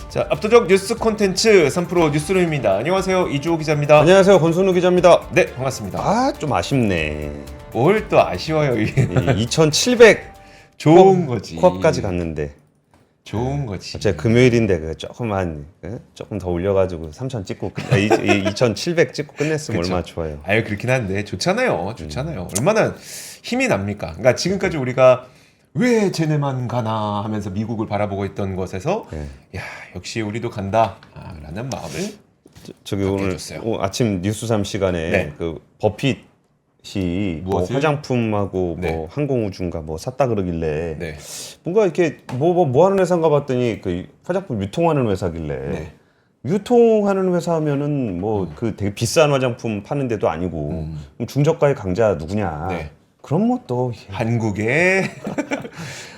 자, 압도적 뉴스 콘텐츠 3프로 뉴스룸입니다. 안녕하세요, 이주호 기자입니다. 안녕하세요, 권순우 기자입니다. 네, 반갑습니다. 좀 아쉽네. 뭘 또 아쉬워요, 이게. 2700 좋은 거지. 코앞까지 갔는데 좋은 거지. 갑자기 금요일인데 조금 더 올려가지고 3000 찍고 2700 찍고 끝냈으면 그쵸. 얼마나 좋아요. 아유, 그렇긴 한데 좋잖아요. 얼마나 힘이 납니까? 그러니까 지금까지 우리가 왜 쟤네만 가나 하면서 미국을 바라보고 있던 것에서 야, 역시 우리도 간다라는 마음을 저기 갖게 오늘 해줬어요. 아침 뉴스삼 시간에 네. 그 버핏이 뭐 무엇을? 화장품하고 네. 뭐 항공우주인가 뭐 샀다 그러길래 네. 뭔가 이렇게 뭐 하는 회사인가 봤더니 그 화장품 유통하는 회사길래 네. 유통하는 회사면은 뭐 그 되게 비싼 화장품 파는 데도 아니고 그럼 중저가의 강자 누구냐? 네. 그럼 뭐 또 한국에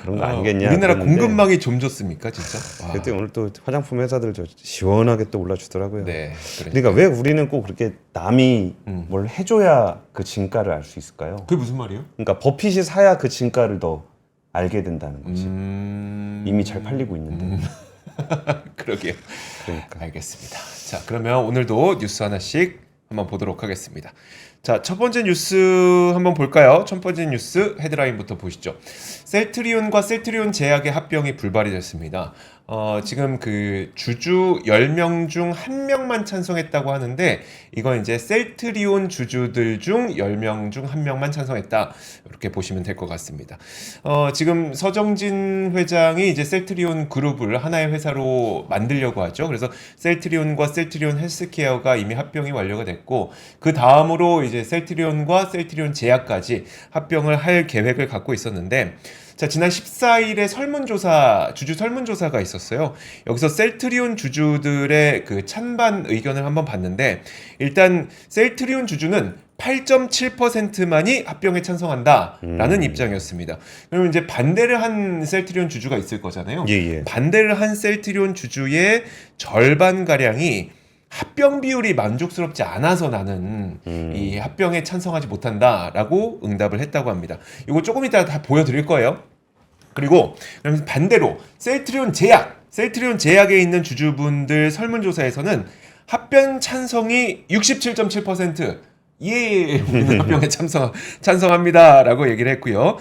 그런 거 아니겠냐? 우리나라 그랬는데 공급망이 좀 좋습니까, 진짜? 와. 그때 오늘 또 화장품 회사들 저 시원하게 또 올라주더라고요. 네. 그러니까 왜 우리는 꼭 그렇게 남이 뭘 해줘야 그 진가를 알 수 있을까요? 그게 무슨 말이에요? 그러니까 버핏이 사야 그 진가를 더 알게 된다는 거지. 음... 이미 잘 팔리고 있는데. 그러게요. 그러니까. 알겠습니다. 자, 그러면 오늘도 뉴스 하나씩 한번 보도록 하겠습니다. 자, 첫 번째 뉴스 한번 볼까요? 첫 번째 뉴스 헤드라인부터 보시죠. 셀트리온과 셀트리온 제약의 합병이 불발이 됐습니다. 지금 그 주주 10명 중 1명만 찬성했다고 하는데 이건 이제 셀트리온 주주들 중 10명 중 1명만 찬성했다. 이렇게 보시면 될 것 같습니다. 지금 서정진 회장이 이제 셀트리온 그룹을 하나의 회사로 만들려고 하죠. 그래서 셀트리온과 셀트리온 헬스케어가 이미 합병이 완료가 됐고 그 다음으로 이제 셀트리온과 셀트리온 제약까지 합병을 할 계획을 갖고 있었는데 자, 지난 14일에 주주 설문조사가 있었어요. 여기서 셀트리온 주주들의 그 찬반 의견을 한번 봤는데 일단 셀트리온 주주는 8.7%만이 합병에 찬성한다라는 입장이었습니다. 그러면 이제 반대를 한 셀트리온 주주가 있을 거잖아요. 예. 반대를 한 셀트리온 주주의 절반 가량이 합병 비율이 만족스럽지 않아서 나는 이 합병에 찬성하지 못한다라고 응답을 했다고 합니다. 이거 조금 이따 다 보여드릴 거예요. 그리고 그러면 반대로 셀트리온 제약에 있는 주주분들 설문조사에서는 합병 찬성이 67.7%. 예, 우리는 합병에 찬성합니다라고 얘기를 했고요.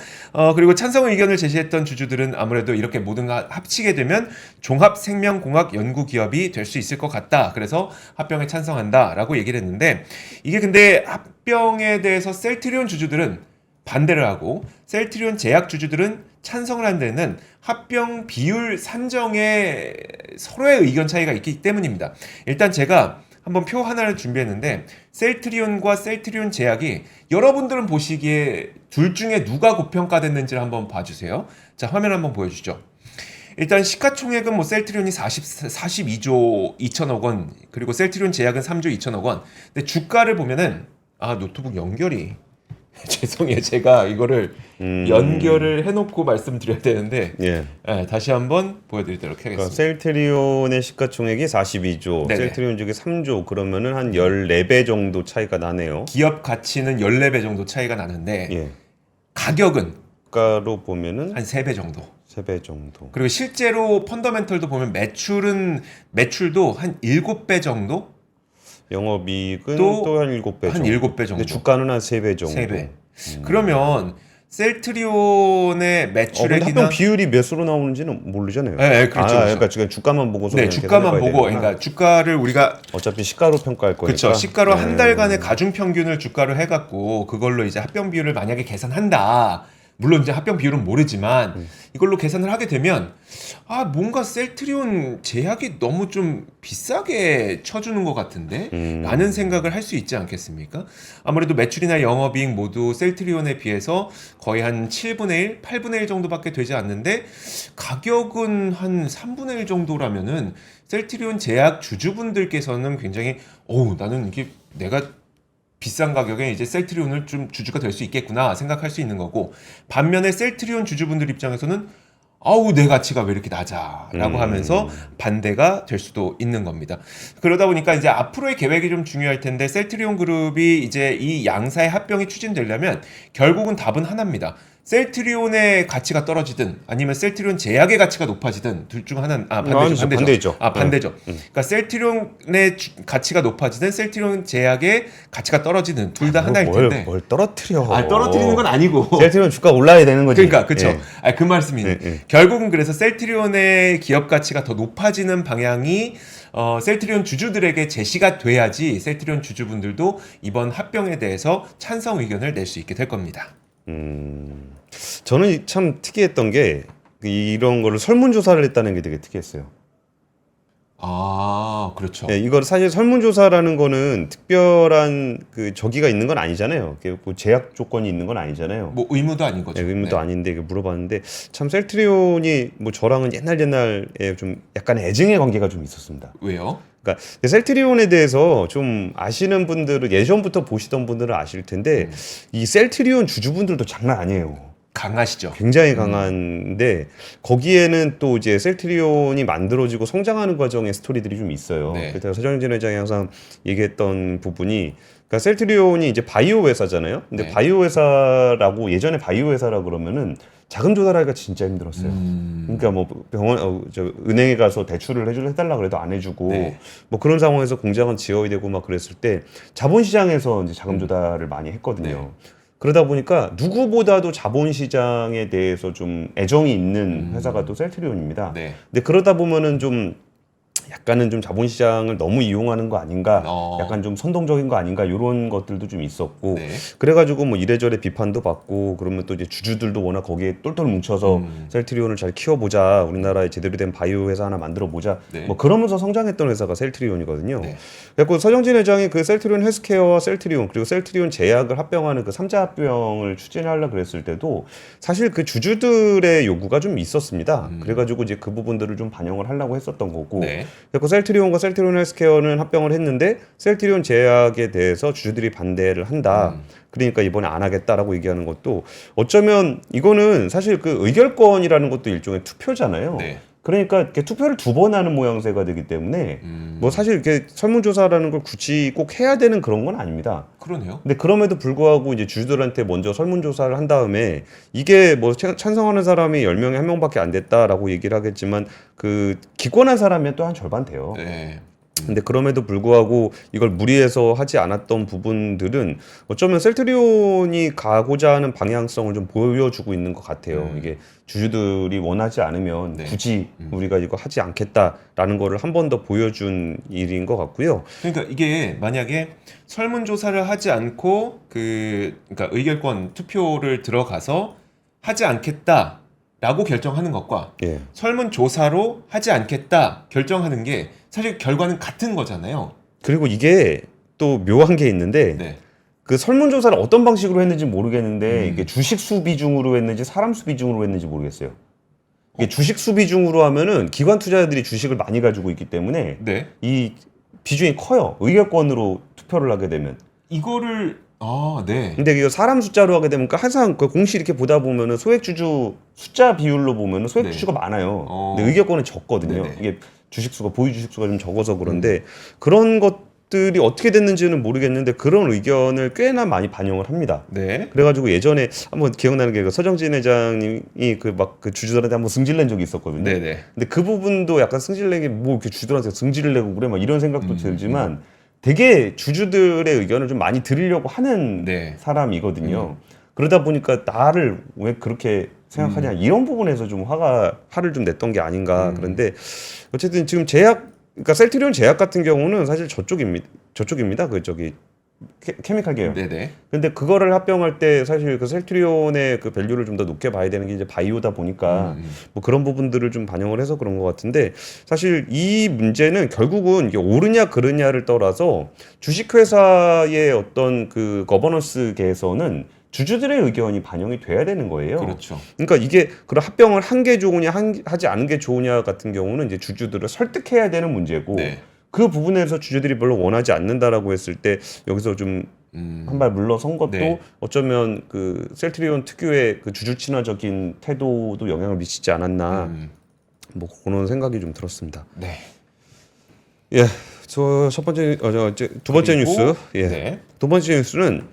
그리고 찬성 의견을 제시했던 주주들은 아무래도 이렇게 모든 가 합치게 되면 종합생명공학 연구기업이 될 수 있을 것 같다. 그래서 합병에 찬성한다라고 얘기를 했는데 이게 근데 합병에 대해서 셀트리온 주주들은 반대를 하고 셀트리온 제약 주주들은 찬성을 한 데는 합병 비율 산정에 서로의 의견 차이가 있기 때문입니다. 일단 제가 한번 표 하나를 준비했는데 셀트리온과 셀트리온 제약이 여러분들은 보시기에 둘 중에 누가 고평가됐는지를 한번 봐주세요. 자, 화면 한번 보여주죠. 일단 시가총액은 뭐 셀트리온이 42조 2천억 원 그리고 셀트리온 제약은 3조 2천억 원. 근데 주가를 보면은 노트북 연결이 죄송해요. 제가 이거를 연결을 해놓고 말씀드려야 되는데 다시 한번 보여드리도록 하겠습니다. 그러니까 셀트리온의 시가총액이 42조, 네네. 셀트리온 쪽이 3조 그러면은 한 14배 정도 차이가 나네요. 기업 가치는 14배 정도 차이가 나는데 예. 가격은 가로 보면은 한 3배 정도. 3배 정도. 그리고 실제로 펀더멘털도 보면 매출도 한 7배 정도? 영업이익은 또 또 한 7배 한 정도. 7배 정도. 근데 주가는 한 3배 정도. 3배. 그러면 셀트리온의 근데 매출액이나 합병 비율이 몇으로 나오는지는 모르잖아요. 네, 그렇죠. 그러니까 지금 주가만 보고서 네, 그냥 주가만 계산해봐야 보고 되는구나. 그러니까 주가를 우리가 어차피 시가로 평가할 거니까. 그렇죠. 시가로 한 달간의 가중 평균을 주가로 해갖고 그걸로 이제 합병 비율을 만약에 계산한다. 물론 이제 합병 비율은 모르지만 이걸로 계산을 하게 되면 뭔가 셀트리온 제약이 너무 좀 비싸게 쳐주는 것 같은데 라는 생각을 할 수 있지 않겠습니까? 아무래도 매출이나 영업이익 모두 셀트리온에 비해서 거의 한 7분의 1, 8분의 1 정도밖에 되지 않는데 가격은 한 3분의 1 정도라면은 셀트리온 제약 주주분들께서는 굉장히 나는 이게 내가 비싼 가격에 이제 셀트리온을 좀 주주가 될 수 있겠구나 생각할 수 있는 거고 반면에 셀트리온 주주분들 입장에서는 내 가치가 왜 이렇게 낮아라고 하면서 반대가 될 수도 있는 겁니다. 그러다 보니까 이제 앞으로의 계획이 좀 중요할 텐데 셀트리온 그룹이 이제 이 양사의 합병이 추진되려면 결국은 답은 하나입니다. 셀트리온의 가치가 떨어지든 아니면 셀트리온 제약의 가치가 높아지든 둘 중 하나는 반대죠. 반대죠. 그러니까 셀트리온의 가치가 높아지든 셀트리온 제약의 가치가 떨어지든 둘 다 하나일 텐데. 뭘 떨어뜨려? 떨어뜨리는 건 아니고. 셀트리온 주가 올라야 되는 거지. 그러니까 그렇죠. 예. 그 말씀이 결국은 그래서 셀트리온의 기업 가치가 더 높아지는 방향이 셀트리온 주주들에게 제시가 돼야지 셀트리온 주주분들도 이번 합병에 대해서 찬성 의견을 낼 수 있게 될 겁니다. 저는 참 특이했던 게 이런 거를 설문조사를 했다는 게 되게 특이했어요. 그렇죠. 네, 이걸 사실 설문조사라는 거는 특별한 그 저기가 있는 건 아니잖아요. 뭐 제약 조건이 있는 건 아니잖아요. 뭐 의무도 아닌 거죠. 네, 의무도 아닌데 물어봤는데 참 셀트리온이 뭐 저랑은 옛날에 좀 약간 애증의 관계가 좀 있었습니다. 왜요? 그러니까 셀트리온에 대해서 좀 아시는 분들은 예전부터 보시던 분들은 아실 텐데 이 셀트리온 주주분들도 장난 아니에요. 강하시죠. 굉장히 강한데 거기에는 또 이제 셀트리온이 만들어지고 성장하는 과정의 스토리들이 좀 있어요. 네. 그래서 서정진 회장이 항상 얘기했던 부분이 그러니까 셀트리온이 이제 바이오 회사잖아요. 근데 네. 바이오 회사라고 예전에 바이오 회사라 그러면은 자금 조달하기가 진짜 힘들었어요. 그러니까 뭐 병원 은행에 가서 대출을 해달라 그래도 안 해주고 네. 뭐 그런 상황에서 공장은 지어야 되고 막 그랬을 때 자본시장에서 이제 자금 조달을 많이 했거든요. 그러다 보니까 누구보다도 자본시장에 대해서 좀 애정이 있는 회사가 또 셀트리온입니다. 네. 근데 그러다 보면은 좀 약간은 좀 자본시장을 너무 이용하는 거 아닌가, 약간 좀 선동적인 거 아닌가 이런 것들도 좀 있었고, 네. 그래가지고 뭐 이래저래 비판도 받고 그러면 또 이제 주주들도 워낙 거기에 똘똘 뭉쳐서 셀트리온을 잘 키워보자, 우리나라에 제대로 된 바이오 회사 하나 만들어보자, 네. 뭐 그러면서 성장했던 회사가 셀트리온이거든요. 네. 그래서 서정진 회장이 그 셀트리온 헬스케어와 셀트리온 그리고 셀트리온 제약을 합병하는 그 3자 합병을 추진하려고 그랬을 때도 사실 그 주주들의 요구가 좀 있었습니다. 그래가지고 이제 그 부분들을 좀 반영을 하려고 했었던 거고. 네. 그래서 셀트리온과 셀트리온 헬스케어는 합병을 했는데 셀트리온 제약에 대해서 주주들이 반대를 한다. 그러니까 이번에 안 하겠다라고 얘기하는 것도 어쩌면 이거는 사실 그 의결권이라는 것도 일종의 투표잖아요. 네. 그러니까 이렇게 투표를 2번 하는 모양새가 되기 때문에 뭐 사실 이렇게 설문조사라는 걸 굳이 꼭 해야 되는 그런 건 아닙니다. 그러네요. 근데 그럼에도 불구하고 이제 주주들한테 먼저 설문조사를 한 다음에 이게 뭐 찬성하는 사람이 10명에 1명밖에 안 됐다라고 얘기를 하겠지만 그 기권한 사람이 또 한 절반 돼요. 네. 근데 그럼에도 불구하고 이걸 무리해서 하지 않았던 부분들은 어쩌면 셀트리온이 가고자 하는 방향성을 좀 보여주고 있는 것 같아요. 이게 주주들이 원하지 않으면 네. 굳이 우리가 이거 하지 않겠다라는 거를 한 번 더 보여준 일인 것 같고요. 그러니까 이게 만약에 설문조사를 하지 않고 그러니까 의결권 투표를 들어가서 하지 않겠다라고 결정하는 것과 예. 설문조사로 하지 않겠다 결정하는 게 사실 결과는 같은 거잖아요. 그리고 이게 또 묘한 게 있는데 네. 그 설문조사를 어떤 방식으로 했는지 모르겠는데 이게 주식 수 비중으로 했는지 사람 수 비중으로 했는지 모르겠어요. 이게 주식 수 비중으로 하면은 기관 투자자들이 주식을 많이 가지고 있기 때문에 네. 이 비중이 커요. 의결권으로 투표를 하게 되면. 이거를 네. 근데 이거 사람 숫자로 하게 되면 그러니까 항상 그 공시 이렇게 보다 보면은 소액주주 숫자 비율로 보면은 소액주주가 많아요. 근데 의결권은 적거든요. 네네. 이게 주식수가 보유 주식수가 좀 적어서 그런데 그런 것들이 어떻게 됐는지는 모르겠는데 그런 의견을 꽤나 많이 반영을 합니다. 네. 그래가지고 예전에 한번 기억나는 게 서정진 회장님이 그 주주들한테 한번 승질낸 적이 있었거든요. 네네. 근데 그 부분도 약간 승질내기 뭐 이렇게 주주들한테 승질을 내고 그래 막 이런 생각도 들지만 되게 주주들의 의견을 좀 많이 들으려고 하는 네. 사람이거든요. 그러다 보니까 나를 왜 그렇게 생각하냐 이런 부분에서 좀 화를 좀 냈던 게 아닌가. 그런데 어쨌든 지금 그러니까 셀트리온 제약 같은 경우는 사실 저쪽입니다. 그 저기 케미칼 계열. 네네. 근데 그거를 합병할 때 사실 그 셀트리온의 그 밸류를 좀 더 높게 봐야 되는 게 이제 바이오다 보니까 뭐 그런 부분들을 좀 반영을 해서 그런 것 같은데 사실 이 문제는 결국은 이게 옳으냐 그르냐를 떠나서 주식회사의 어떤 그 거버넌스계에서는 주주들의 의견이 반영이 돼야 되는 거예요. 그렇죠. 그러니까 이게 그런 합병을 한 게 좋으냐 하지 않은 게 좋으냐 같은 경우는 이제 주주들을 설득해야 되는 문제고 네. 그 부분에서 주주들이 별로 원하지 않는다라고 했을 때 여기서 좀 한 발 물러선 것도 네. 어쩌면 그 셀트리온 특유의 그 주주 친화적인 태도도 영향을 미치지 않았나 뭐 그런 생각이 좀 들었습니다. 네. 예, 저 첫 번째 두 번째 그리고, 뉴스. 예. 네. 두 번째 뉴스는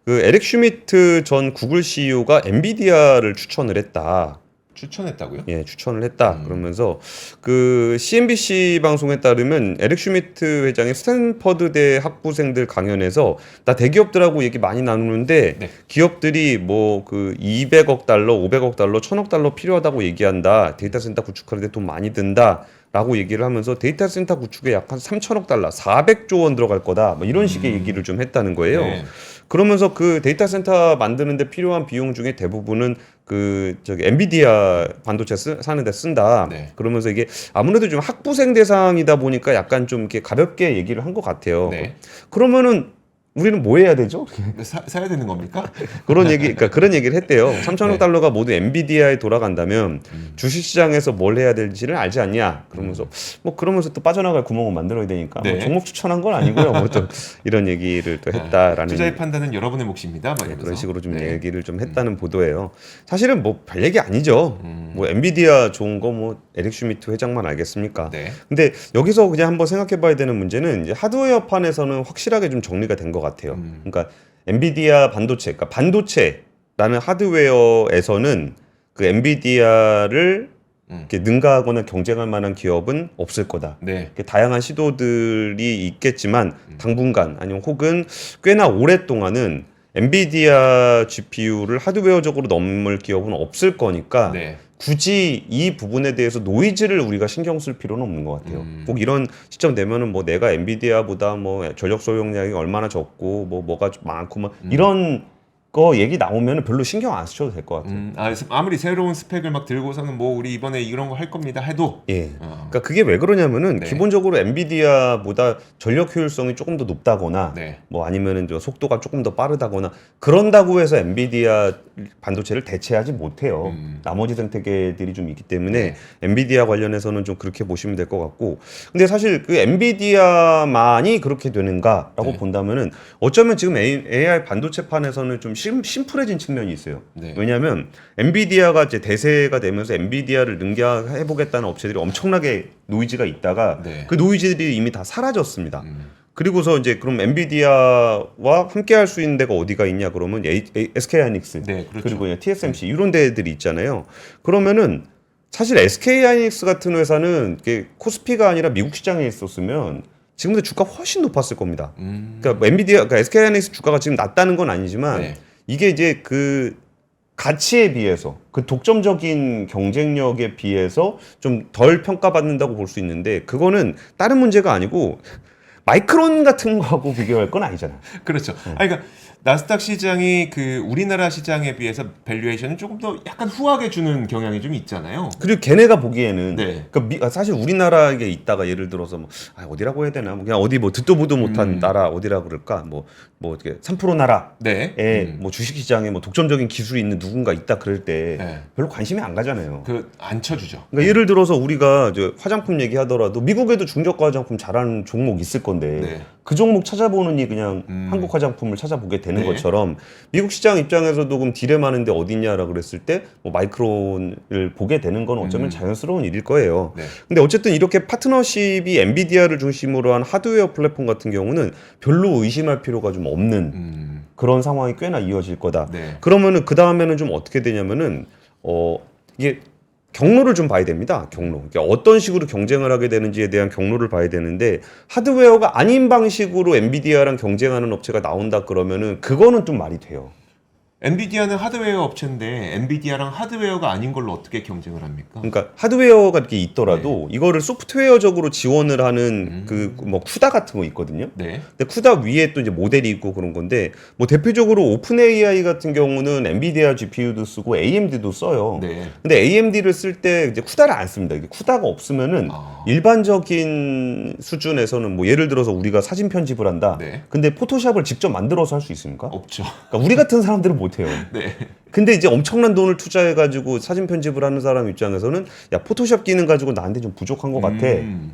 그 에릭 슈미트 전 구글 CEO가 엔비디아를 추천을 했다. 추천했다고요? 예, 추천을 했다. 그러면서 그 CNBC 방송에 따르면 에릭 슈미트 회장이 스탠퍼드대 학부생들 강연에서 나 대기업들하고 얘기 많이 나누는데 네. 기업들이 뭐 그 200억 달러, 500억 달러, 1000억 달러 필요하다고 얘기한다. 데이터 센터 구축하는데 돈 많이 든다. 라고 얘기를 하면서 데이터 센터 구축에 약 한 3천억 달러, 400조 원 들어갈 거다. 뭐 이런 식의 얘기를 좀 했다는 거예요. 네. 그러면서 그 데이터 센터 만드는데 필요한 비용 중에 대부분은 그 저기 엔비디아 반도체 사는데 쓴다. 네. 그러면서 이게 아무래도 좀 학부생 대상이다 보니까 약간 좀 이렇게 가볍게 얘기를 한 것 같아요. 네. 그러면은 우리는 뭐 해야 되죠? 사야 되는 겁니까? 그런 얘기, 그러니까 그런 얘기를 했대요. 3천억 네. 달러가 모두 엔비디아에 돌아간다면 주식시장에서 뭘 해야 될지를 알지 않냐? 그러면서 뭐 그러면서 또 빠져나갈 구멍을 만들어야 되니까 네. 뭐 종목 추천한 건 아니고요. 뭐 또 이런 얘기를 또 했다라는. 투자의 판단은 여러분의 몫입니다. 막 이러면서. 그런 식으로 좀 네. 얘기를 좀 했다는 보도예요. 사실은 뭐 별 얘기 아니죠. 뭐 엔비디아 좋은 거 뭐 에릭 슈미트 회장만 알겠습니까? 네. 근데 여기서 그냥 한번 생각해봐야 되는 문제는 이제 하드웨어판에서는 확실하게 좀 정리가 된 것 같아요. 그러니까 엔비디아 반도체, 그러니까 반도체라는 하드웨어에서는 그 엔비디아를 이렇게 능가하거나 경쟁할 만한 기업은 없을 거다. 네. 이렇게 다양한 시도들이 있겠지만 당분간 아니면 혹은 꽤나 오랫동안은 엔비디아 GPU를 하드웨어적으로 넘을 기업은 없을 거니까 네. 굳이 이 부분에 대해서 노이즈를 우리가 신경 쓸 필요는 없는 것 같아요. 꼭 이런 시점 되면은 뭐 내가 엔비디아보다 뭐 전력 소용량이 얼마나 적고 뭐가 좀 많고 뭐 이런 거 얘기 나오면 별로 신경 안 쓰셔도 될 것 같아요. 아무리 새로운 스펙을 막 들고서는 뭐 우리 이번에 이런 거 할 겁니다 해도 예. 그러니까 그게 왜 그러냐면은 네. 기본적으로 엔비디아보다 전력 효율성이 조금 더 높다거나 네. 뭐 아니면은 저 속도가 조금 더 빠르다거나 그런다고 해서 엔비디아 반도체를 대체하지 못해요. 나머지 생태계들이 좀 있기 때문에 네. 엔비디아 관련해서는 좀 그렇게 보시면 될 것 같고 근데 사실 그 엔비디아만이 그렇게 되는가라고 네. 본다면은 어쩌면 지금 AI 반도체판에서는 좀 심플해진 측면이 있어요. 네. 왜냐하면 엔비디아가 이제 대세가 되면서 엔비디아를 능가해보겠다는 업체들이 엄청나게 노이즈가 있다가 네. 그 노이즈들이 이미 다 사라졌습니다. 그리고서 이제 그럼 엔비디아와 함께 할 수 있는 데가 어디가 있냐 그러면 SK하이닉스 네, 그렇죠. 그리고 TSMC 이런 데들이 있잖아요. 그러면은 사실 SK하이닉스 같은 회사는 이게 코스피가 아니라 미국 시장에 있었으면 지금도 주가 훨씬 높았을 겁니다. 그러니까 그러니까 SK하이닉스 주가가 지금 낮다는 건 아니지만 네. 이게 이제 그 가치에 비해서 그 독점적인 경쟁력에 비해서 좀 덜 평가받는다고 볼 수 있는데 그거는 다른 문제가 아니고 마이크론 같은 거하고 비교할 건 아니잖아요. 그렇죠. 그러니까 나스닥 시장이 그 우리나라 시장에 비해서 밸류에이션은 조금 더 약간 후하게 주는 경향이 좀 있잖아요. 그리고 걔네가 보기에는 네. 그러니까 사실 우리나라에 있다가 예를 들어서 뭐 어디라고 해야 되나 뭐 그냥 어디 뭐 듣도 보도 못한 나라 어디라 그럴까 뭐 이렇게 3% 나라에 네. 뭐 주식시장에 뭐 독점적인 기술이 있는 누군가 있다 그럴 때 네. 별로 관심이 안 가잖아요. 안 쳐주죠. 그러니까 예를 들어서 우리가 이제 화장품 얘기하더라도 미국에도 중저가 화장품 잘하는 종목 있을 건데 네. 그 종목 찾아보느니 그냥 한국 화장품을 찾아보게 되는 네. 것처럼 미국 시장 입장에서도 그럼 딜레마는데 어디냐라 그랬을 때 뭐 마이크론을 보게 되는 건 어쩌면 자연스러운 일일 거예요. 네. 근데 어쨌든 이렇게 파트너십이 엔비디아를 중심으로 한 하드웨어 플랫폼 같은 경우는 별로 의심할 필요가 좀 없는 그런 상황이 꽤나 이어질 거다. 네. 그러면은 그 다음에는 좀 어떻게 되냐면은 이게 경로를 좀 봐야 됩니다. 경로. 그러니까 어떤 식으로 경쟁을 하게 되는지에 대한 경로를 봐야 되는데 하드웨어가 아닌 방식으로 엔비디아랑 경쟁하는 업체가 나온다 그러면은 그거는 좀 말이 돼요. 엔비디아는 하드웨어 업체인데 엔비디아랑 하드웨어가 아닌 걸로 어떻게 경쟁을 합니까? 그러니까 하드웨어가 이렇게 있더라도 이거를 소프트웨어적으로 지원을 하는 그 뭐 쿠다 같은 거 있거든요. 네. 근데 쿠다 위에 또 이제 모델이 있고 그런 건데 뭐 대표적으로 오픈 AI 같은 경우는 엔비디아 GPU도 쓰고 AMD도 써요. 네. 근데 AMD를 쓸 때 이제 쿠다를 안 씁니다. 이게 쿠다가 없으면은 일반적인 수준에서는 뭐 예를 들어서 우리가 사진 편집을 한다. 네. 근데 포토샵을 직접 만들어서 할 수 있습니까? 없죠. 그러니까 우리 같은 사람들은 못 해요. 네. 근데 이제 엄청난 돈을 투자해가지고 사진 편집을 하는 사람 입장에서는 야 포토샵 기능 가지고 나한테 좀 부족한 것 같아.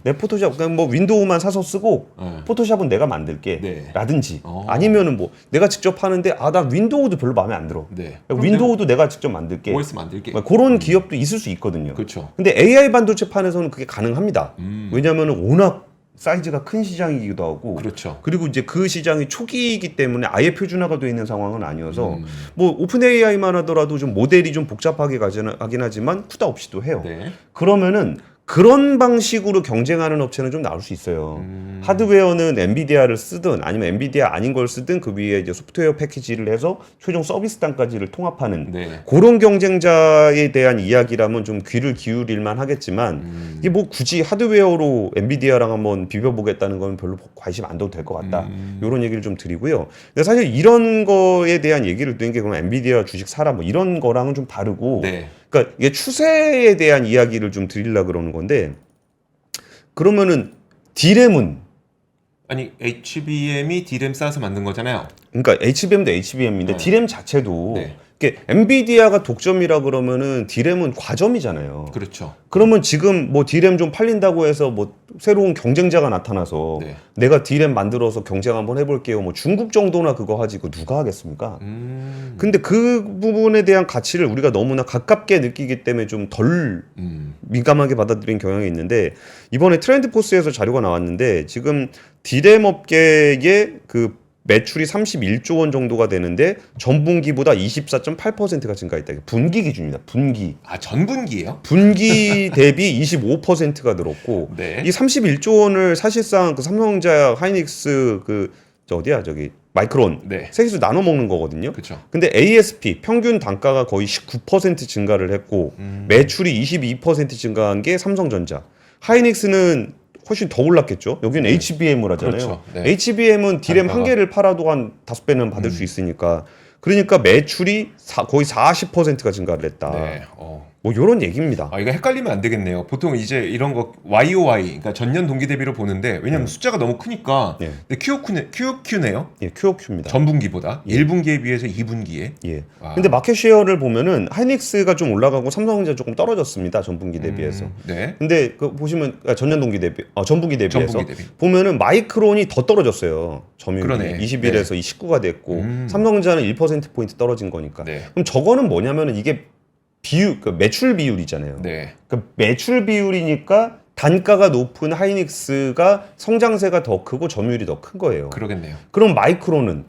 내 포토샵 그냥 뭐 윈도우만 사서 쓰고 포토샵은 내가 만들게. 네. 라든지 아니면은 뭐 내가 직접 하는데 나 윈도우도 별로 마음에 안 들어. 네. 윈도우도 내가 직접 만들게. OS 만들게. 그런 기업도 있을 수 있거든요. 그렇죠. 근데 AI 반도체 판에서는 그게 가능합니다. 왜냐하면 워낙 사이즈가 큰 시장이기도 하고 그렇죠. 그리고 이제 그 시장이 초기이기 때문에 아예 표준화가 되어 있는 상황은 아니어서 뭐 오픈 AI만 하더라도 좀 모델이 좀 복잡하게 하긴 하지만 쿠다 없이도 해요. 네. 그러면은 그런 방식으로 경쟁하는 업체는 좀 나올 수 있어요. 하드웨어는 엔비디아를 쓰든 아니면 엔비디아 아닌 걸 쓰든 그 위에 이제 소프트웨어 패키지를 해서 최종 서비스 단까지를 통합하는 네. 그런 경쟁자에 대한 이야기라면 좀 귀를 기울일만 하겠지만 이게 뭐 굳이 하드웨어로 엔비디아랑 한번 비벼보겠다는 건 별로 관심 안 둬도 될 것 같다. 이런 얘기를 좀 드리고요. 근데 사실 이런 거에 대한 얘기를 드린 게 그럼 엔비디아 주식 사라 뭐 이런 거랑은 좀 다르고 네. 그러니까 이게 추세에 대한 이야기를 좀 드리려고 그러는 건데 그러면은 D램은 아니 HBM이 D램 쌓아서 만든 거잖아요. 그러니까 HBM도 HBM인데 네. D램 자체도 네. 이게 엔비디아가 독점이라 그러면은 D램은 과점이잖아요. 그렇죠. 그러면 지금 뭐 D램 좀 팔린다고 해서 뭐 새로운 경쟁자가 나타나서 네. 내가 D램 만들어서 경쟁 한번 해볼게요. 뭐 중국 정도나 그거 하지 그 누가 하겠습니까? 근데 그 부분에 대한 가치를 우리가 너무나 가깝게 느끼기 때문에 좀 덜 민감하게 받아들인 경향이 있는데 이번에 트렌드포스에서 자료가 나왔는데 지금 D램 업계의 그 매출이 31조 원 정도가 되는데 전분기보다 24.8%가 증가했다. 이게 분기 기준입니다. 분기. 아 전분기예요? 분기 대비 25%가 늘었고 네. 이 31조 원을 사실상 그 삼성전자, 하이닉스 저 어디야 저기 마이크론 네. 세 개수 나눠 먹는 거거든요. 그렇죠. 근데 ASP 평균 단가가 거의 19% 증가를 했고 매출이 22% 증가한 게 삼성전자. 하이닉스는 훨씬 더 올랐겠죠. 여기는 HBM을 하잖아요. 그렇죠. 네. HBM은 D램 단가가. 한 개를 팔아도 한 5배는 받을 수 있으니까. 그러니까 매출이 거의 40%가 증가를 했다. 네. 뭐 이런 얘기입니다. 아 이거 헷갈리면 안 되겠네요. 보통 이제 이런 거 YOY, 그러니까 전년 동기 대비로 보는데 왜냐면 숫자가 너무 크니까. 예. 근데 QOQ네요. 예, QOQ입니다. 전분기보다 1분기에 비해서 2분기에. 예. 와. 근데 마켓 쉐어를 보면은 하이닉스가 좀 올라가고 삼성전자 조금 떨어졌습니다. 전분기 대비해서. 네. 근데 그 보시면 전년 동기 대비, 전분기 대비해서 전분기 대비. 보면은 마이크론이 더 떨어졌어요. 점유율이 그러네. 21에서 19가 됐고 삼성전자는 1% 포인트 떨어진 거니까. 네. 그럼 저거는 뭐냐면은 이게 비율, 그러니까 매출 비율이잖아요. 네. 그러니까 매출 비율이니까 단가가 높은 하이닉스가 성장세가 더 크고 점유율이 더 큰 거예요. 그러겠네요. 그럼 마이크론은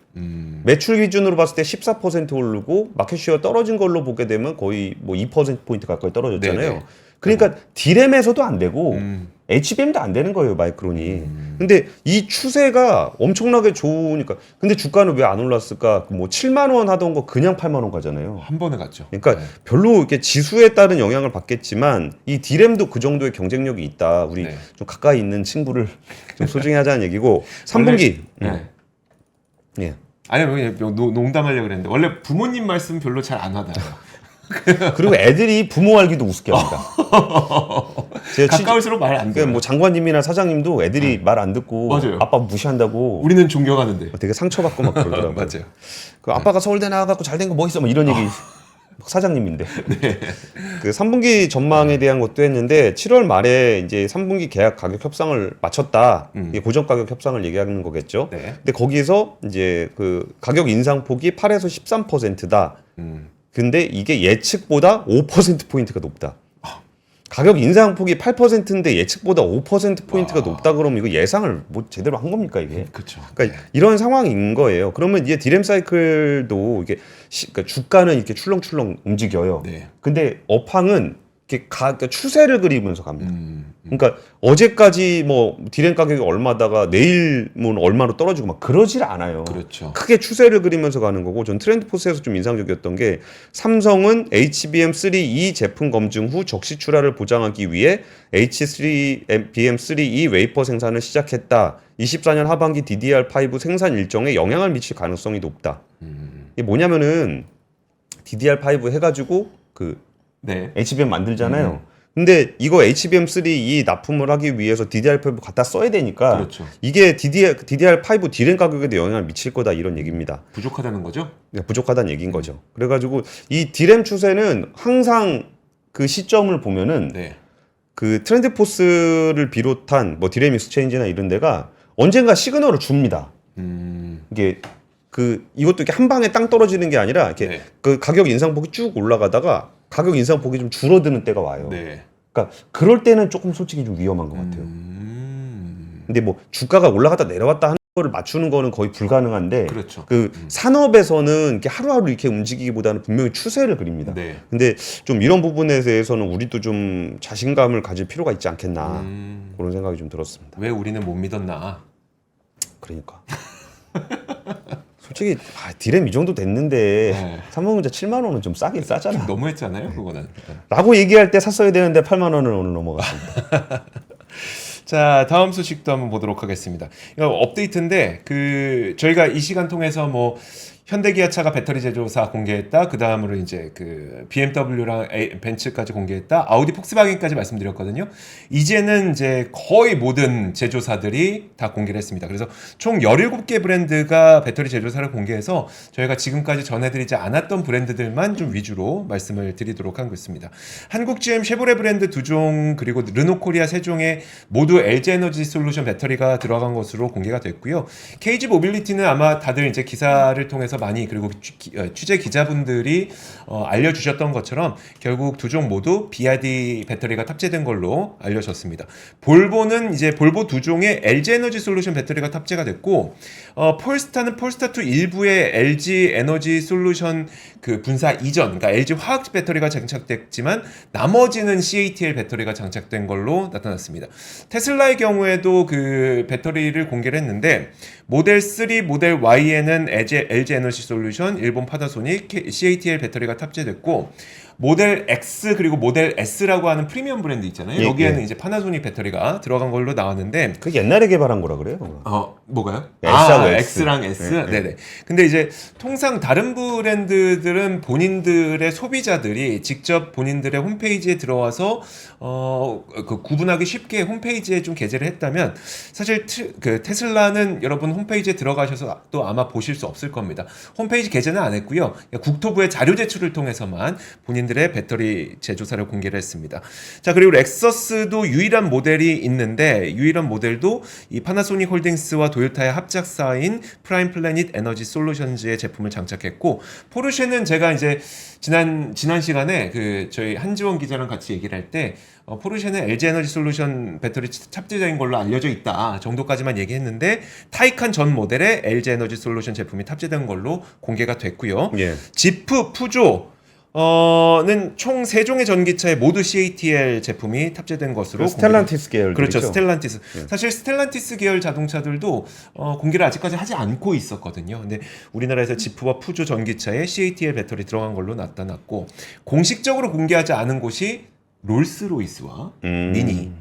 매출 음. 기준으로 봤을 때 14% 오르고 마켓쉐어 떨어진 걸로 보게 되면 거의 뭐 2%포인트 가까이 떨어졌잖아요. 네네. 그러니까 D램에서도 안 되고 음. HBM도 안 되는 거예요, 마이크론이. 근데 이 추세가 엄청나게 좋으니까. 근데 주가는 왜 안 올랐을까? 뭐 7만 원 하던 거 그냥 8만 원 가잖아요. 한 번에 갔죠. 그러니까 네. 별로 이렇게 지수에 따른 영향을 받겠지만 이 D램도 그 정도의 경쟁력이 있다. 우리 네. 좀 가까이 있는 친구를 좀 소중히 하자는 얘기고 3분기. 네. 예. 아니 그냥 농담하려고 그랬는데 원래 부모님 말씀 별로 잘 안 하잖아요. 그리고 애들이 부모 알기도 우습게 합니다. 제가 가까울수록 말 안 돼요. 뭐 장관님이나 사장님도 애들이 말 안 듣고 맞아요. 아빠 무시한다고 우리는 존경하는데. 되게 상처받고 막 그러더라고요. 맞아요. 그 아빠가 서울대 나와갖고 잘 된 거 뭐 있어? 뭐 이런 얘기. 사장님인데. 그 3분기 전망에 대한 것도 했는데 7월 말에 이제 3분기 계약 가격 협상을 마쳤다. 이게 고정 가격 협상을 얘기하는 거겠죠. 네. 근데 거기서 이제 그 가격 인상폭이 8에서 13%다. 근데 이게 예측보다 5% 포인트가 높다. 가격 인상폭이 8%인데 예측보다 5% 포인트가 높다 그러면 이거 예상을 뭐 제대로 한 겁니까 이게? 그렇죠. 그러니까 이런 상황인 거예요. 그러면 이제 D램 사이클도 이게 그러니까 주가는 이렇게 출렁출렁 움직여요. 네. 근데 업황은 이렇게 그러니까 추세를 그리면서 갑니다. 그러니까 어제까지 뭐 D램 가격이 얼마다가 내일 뭐 얼마로 떨어지고 막 그러질 않아요. 그렇죠. 크게 추세를 그리면서 가는 거고 전 트렌드포스에서 좀 인상적이었던 게 삼성은 HBM3E 제품 검증 후 적시 출하를 보장하기 위해 H3BM3E 웨이퍼 생산을 시작했다. 24년 하반기 DDR5 생산 일정에 영향을 미칠 가능성이 높다. 이게 뭐냐면은 DDR5 해가지고 그 네. HBM 만들잖아요. 근데 이거 HBM3E 납품을 하기 위해서 DDR5 갖다 써야 되니까 그렇죠. 이게 DDR5 D램 가격에도 영향을 미칠 거다 이런 얘기입니다. 부족하다는 거죠? 부족하다는 얘기인 거죠. 그래가지고 이 D램 추세는 항상 그 시점을 보면은 네. 그 트렌드포스를 비롯한 뭐 D램 익스체인지나 이런 데가 언젠가 시그널을 줍니다. 이게 그 이것도 이렇게 한 방에 땅 떨어지는 게 아니라 이렇게 네. 그 가격 인상폭이 쭉 올라가다가 가격 인상폭이 좀 줄어드는 때가 와요. 네. 그러니까 그럴 때는 조금 솔직히 좀 위험한 것 같아요. 근데 뭐 주가가 올라갔다 내려왔다 하는 거를 맞추는 거는 거의 불가능한데 그렇죠. 그 산업에서는 이렇게 하루하루 이렇게 움직이기보다는 분명히 추세를 그립니다. 네. 근데 좀 이런 부분에 대해서는 우리도 좀 자신감을 가질 필요가 있지 않겠나 그런 생각이 좀 들었습니다. 왜 우리는 못 믿었나? 그러니까 솔직히 디램 이 정도 됐는데 네. 삼성전자 7만 원은 좀 싸긴 싸잖아. 너무했잖아요, 그거는. 라고 얘기할 때 샀어야 되는데 8만 원을 오늘 넘어갔습니다. 자, 다음 소식도 한번 보도록 하겠습니다. 이거 업데이트인데 저희가 이 시간 통해서 뭐 현대기아차가 배터리 제조사 공개했다. 그 다음으로 이제 그 BMW랑 벤츠까지 공개했다. 아우디, 폭스바겐까지 말씀드렸거든요. 이제는 이제 거의 모든 제조사들이 다 공개를 했습니다. 그래서 총 17개 브랜드가 배터리 제조사를 공개해서 저희가 지금까지 전해드리지 않았던 브랜드들만 좀 위주로 말씀을 드리도록 하고 있습니다. 한국 GM 쉐보레 브랜드 2종 그리고 르노코리아 3종에 모두 LG 에너지 솔루션 배터리가 들어간 것으로 공개가 됐고요. KG 모빌리티는 아마 다들 이제 기사를 통해서 많이 그리고 취재 기자분들이 알려주셨던 것처럼 결국 2종 모두 BRD 배터리가 탑재된 걸로 알려졌습니다. 볼보는 이제 볼보 2종에 LG 에너지 솔루션 배터리가 탑재가 됐고 폴스타는 폴스타2 일부에 LG 에너지 솔루션 그 분사 이전 그러니까 LG 화학 배터리가 장착됐지만 나머지는 CATL 배터리가 장착된 걸로 나타났습니다. 테슬라의 경우에도 그 배터리를 공개를 했는데 모델 3, 모델 Y에는 LG 에너지 솔루션, 일본 파나소닉, CATL 배터리가 탑재됐고 모델 X 그리고 모델 S라고 하는 프리미엄 브랜드 있잖아요. 예, 여기에는 예. 이제 파나소닉 배터리가 들어간 걸로 나왔는데 그 옛날에 개발한 거라 그래요. 뭐가요? S하고 X. X랑 S. 네, 네. 네네. 근데 이제 통상 다른 브랜드들은 본인들의 소비자들이 직접 본인들의 홈페이지에 들어와서 그 구분하기 쉽게 홈페이지에 좀 게재를 했다면 사실 그 테슬라는 여러분 홈페이지에 들어가셔서 또 아마 보실 수 없을 겁니다. 홈페이지 게재는 안 했고요. 국토부의 자료 제출을 통해서만 본인들의 배터리 제조사를 공개를 했습니다. 자, 그리고 렉서스도 유일한 모델이 있는데 유일한 모델도 이 파나소닉 홀딩스와 도요타의 합작사인 프라임 플래닛 에너지 솔루션즈의 제품을 장착했고 포르쉐는 제가 이제 지난 시간에 그 저희 한지원 기자랑 같이 얘기를 할 때 포르쉐는 LG 에너지 솔루션 배터리 탑재된 걸로 알려져 있다 정도까지만 얘기했는데 타이칸 전 모델에 LG 에너지 솔루션 제품이 탑재된 걸로 공개가 됐고요. 예. 지프, 푸조 는 총 3종의 전기차에 모두 CATL 제품이 탑재된 것으로 스텔란티스 계열 그렇죠. 스텔란티스. 사실 스텔란티스 계열 자동차들도 공개를 아직까지 하지 않고 있었거든요. 근데 우리나라에서 지프와 푸조 전기차에 CATL 배터리 들어간 걸로 나타났고 공식적으로 공개하지 않은 곳이 롤스로이스와 미니.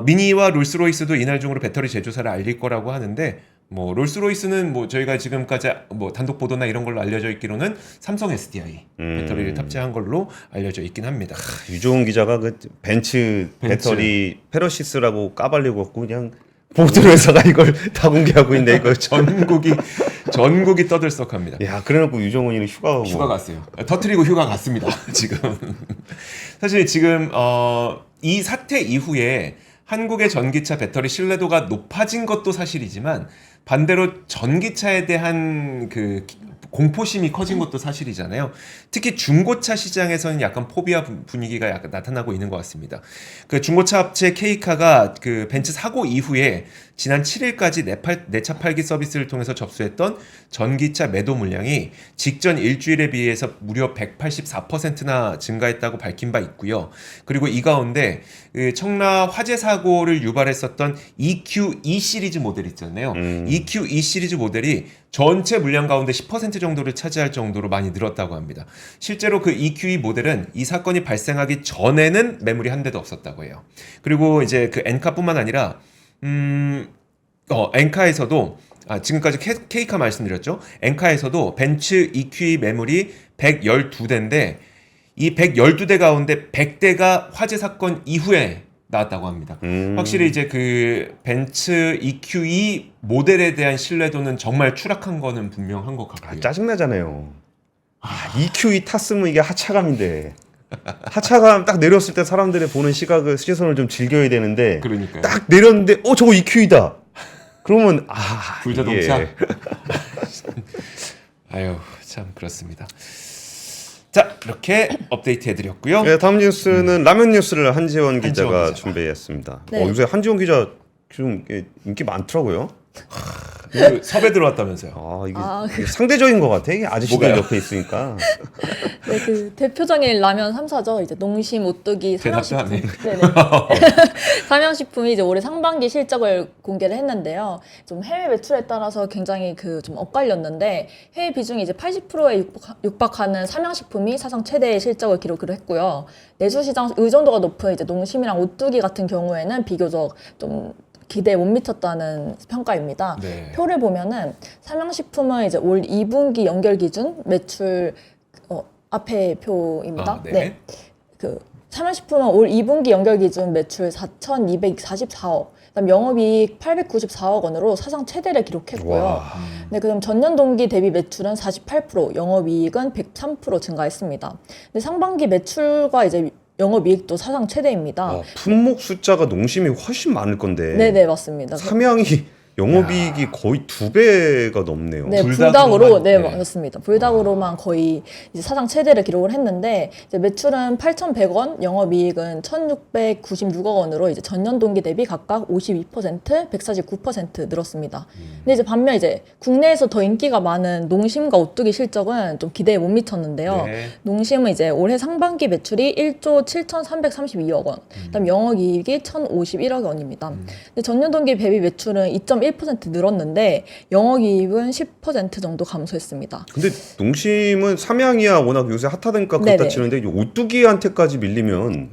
미니와 롤스로이스도 이날 중으로 배터리 제조사를 알릴 거라고 하는데 뭐 롤스로이스는 뭐 저희가 지금까지 뭐 단독 보도나 이런 걸로 알려져 있기로는 삼성 SDI 배터리를 탑재한 걸로 알려져 있긴 합니다. 유종훈 기자가 그 벤츠 배터리 페러시스라고 까발리고 갖고 그냥 보드로 회사가 이걸 다 공개하고 있네. 이거 전국이 떠들썩합니다. 야, 그래놓고 유종훈이는 휴가 갔어요. 터트리고 휴가 갔습니다. 지금 사실 지금 이 사태 이후에 한국의 전기차 배터리 신뢰도가 높아진 것도 사실이지만 반대로 전기차에 대한 그 공포심이 커진 것도 사실이잖아요. 특히 중고차 시장에서는 약간 포비아 분위기가 약간 나타나고 있는 것 같습니다. 그 중고차 업체 K카가 그 벤츠 사고 이후에 지난 7일까지 내차 팔기 서비스를 통해서 접수했던 전기차 매도 물량이 직전 일주일에 비해서 무려 184%나 증가했다고 밝힌 바 있고요. 그리고 이 가운데 그 청라 화재 사고를 유발했었던 EQ2 시리즈 모델 있잖아요. EQ2 시리즈 모델이 전체 물량 가운데 10% 정도를 차지할 정도로 많이 늘었다고 합니다. 실제로 그 EQ2 모델은 이 사건이 발생하기 전에는 매물이 한 대도 없었다고 해요. 그리고 이제 그 엔카뿐만 아니라 엔카에서도 지금까지 K카 말씀드렸죠. 엔카에서도 벤츠 EQ2 매물이 112대인데 이 112대 가운데 100대가 화재 사건 이후에 나왔다고 합니다. 확실히 이제 그 벤츠 EQ2 모델에 대한 신뢰도는 정말 추락한 거는 분명한 것 같고요. 짜증나잖아요. EQ2 탔으면 이게 하차감인데 하차감 딱 내렸을 때 사람들의 보는 시선을 좀 즐겨야 되는데 그러니까요. 딱 내렸는데 저거 EQ이다. 그러면 불자동차. 예. 아유 참 그렇습니다. 자 이렇게 업데이트 해드렸고요. 네, 다음 뉴스는 라면 뉴스를 한지원 기자가 기자. 준비했습니다. 네. 요새 한지원 기자 좀 인기 많더라고요. 그 섭외 들어왔다면서요. 이게 상대적인 것 같아. 이게 아저씨들 뭐가요? 옆에 있으니까. 네, 그 대표적인 라면 3사죠. 이제 농심, 오뚜기, 대답도 안 삼양식품. 해. 네네. 삼양식품이 이제 올해 상반기 실적을 공개를 했는데요. 좀 해외 매출에 따라서 굉장히 그 좀 엇갈렸는데 해외 비중이 이제 80%에 육박하는 삼양식품이 사상 최대의 실적을 기록을 했고요. 내수 시장 의존도가 높은 이제 농심이랑 오뚜기 같은 경우에는 비교적 좀 기대에 못 미쳤다는 평가입니다. 네. 표를 보면은 삼양식품은 이제 올 2분기 연결 기준 매출 앞에 표입니다. 네. 그 삼양식품은 올 2분기 연결 기준 매출 4,244억, 그다음 영업이익 894억 원으로 사상 최대를 기록했고요. 와. 네, 그다음 전년 동기 대비 매출은 48%, 영업이익은 103% 증가했습니다. 근데 상반기 매출과 이제 영업이익도 사상 최대입니다. 품목 숫자가 농심이 훨씬 많을 건데. 네네, 맞습니다. 삼양이 영업이익이 거의 2배가 넘네요. 네, 불닭으로만, 불닭으로 네. 맞습니다. 불닭으로만 거의 이제 사상 최대를 기록을 했는데 이제 매출은 8,100원, 영업이익은 1,696억 원으로 이제 전년 동기 대비 각각 52%, 149% 늘었습니다. 근데 이제 반면 이제 국내에서 더 인기가 많은 농심과 오뚜기 실적은 좀 기대에 못 미쳤는데요. 네. 농심은 이제 올해 상반기 매출이 1조 7,332억 원, 그다음 영업이익이 1,051억 원입니다. 근데 전년 동기 대비 매출은 2.1% 늘었는데 영업이익은 10% 정도 감소했습니다. 근데 농심은 삼양이야 워낙 요새 핫하다니까 그렇다 네네. 치는데 이 오뚜기한테까지 밀리면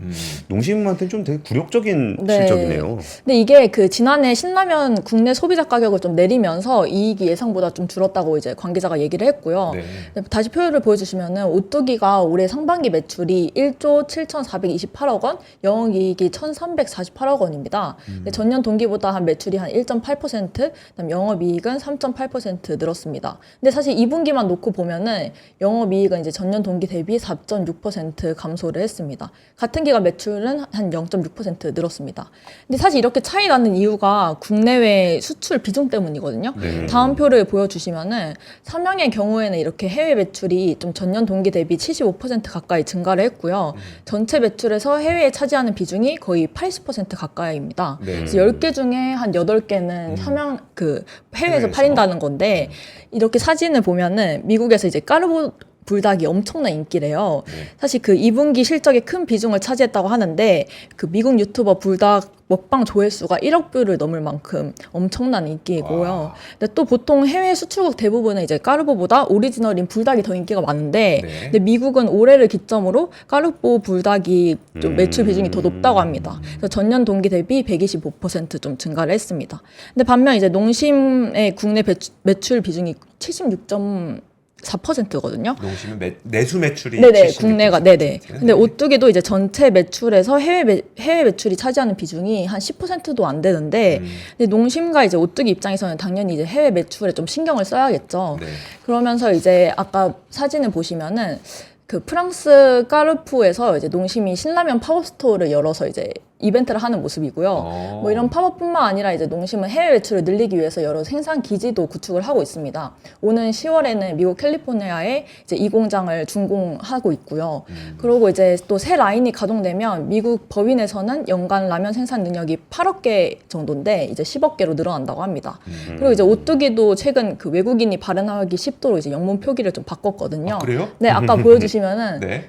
농심한테는 좀 되게 굴욕적인 네. 실적이네요. 근데 이게 그 지난해 신라면 국내 소비자 가격을 좀 내리면서 이익이 예상보다 좀 줄었다고 이제 관계자가 얘기를 했고요. 네. 다시 표를 보여주시면은 오뚜기가 올해 상반기 매출이 1조 7,428억 원, 영업이익이 1,348억 원입니다. 근데 전년 동기보다 한 매출이 한 1.8%, 그다음 영업이익은 3.8% 늘었습니다. 근데 사실 2분기만 놓고 보면은 영업이익은 이제 전년 동기 대비 4.6% 감소를 했습니다. 같은 기간 매출은 한 0.6% 늘었습니다. 근데 사실 이렇게 차이 나는 이유가 국내외 수출 비중 때문이거든요. 네. 다음 표를 보여주시면은 삼양의 경우에는 이렇게 해외 매출이 좀 전년 동기 대비 75% 가까이 증가를 했고요. 전체 매출에서 해외에 차지하는 비중이 거의 80% 가까이입니다. 네. 그래서 10개 중에 한 8개는 삼양 그 해외에서 해외에서. 팔린다는 건데 이렇게 사진을 보면은 미국에서 이제 까르보 불닭이 엄청난 인기래요. 네. 사실 그 2분기 실적에 큰 비중을 차지했다고 하는데 그 미국 유튜버 불닭 먹방 조회수가 1억 뷰를 넘을 만큼 엄청난 인기이고요. 와. 근데 또 보통 해외 수출국 대부분은 이제 까르보보다 오리지널인 불닭이 더 인기가 많은데 네. 근데 미국은 올해를 기점으로 까르보 불닭이 좀 매출 비중이 더 높다고 합니다. 그래서 전년 동기 대비 125%좀 증가를 했습니다. 근데 반면 이제 농심의 국내 매출 비중이 76.4%거든요. 농심은 내수 매출이 네네, 76%. 국내가, 네네. 근데 오뚜기도 이제 전체 매출에서 해외 매출이 차지하는 비중이 한 10%도 안 되는데, 근데 농심과 이제 오뚜기 입장에서는 당연히 이제 해외 매출에 좀 신경을 써야겠죠. 네. 그러면서 이제 아까 사진을 보시면은 그 프랑스 까르푸에서 이제 농심이 신라면 팝업 스토어를 열어서 이제 이벤트를 하는 모습이고요. 뭐 이런 팝업뿐만 아니라 이제 농심은 해외 매출을 늘리기 위해서 여러 생산 기지도 구축을 하고 있습니다. 오는 10월에는 미국 캘리포니아에 이제 이 공장을 준공하고 있고요. 그리고 이제 또 새 라인이 가동되면 미국 법인에서는 연간 라면 생산 능력이 8억 개 정도인데 이제 10억 개로 늘어난다고 합니다. 그리고 이제 오뚜기도 최근 그 외국인이 발행하기 쉽도록 이제 영문 표기를 좀 바꿨거든요. 아, 그래요? 네, 아까 보여주시면은 네.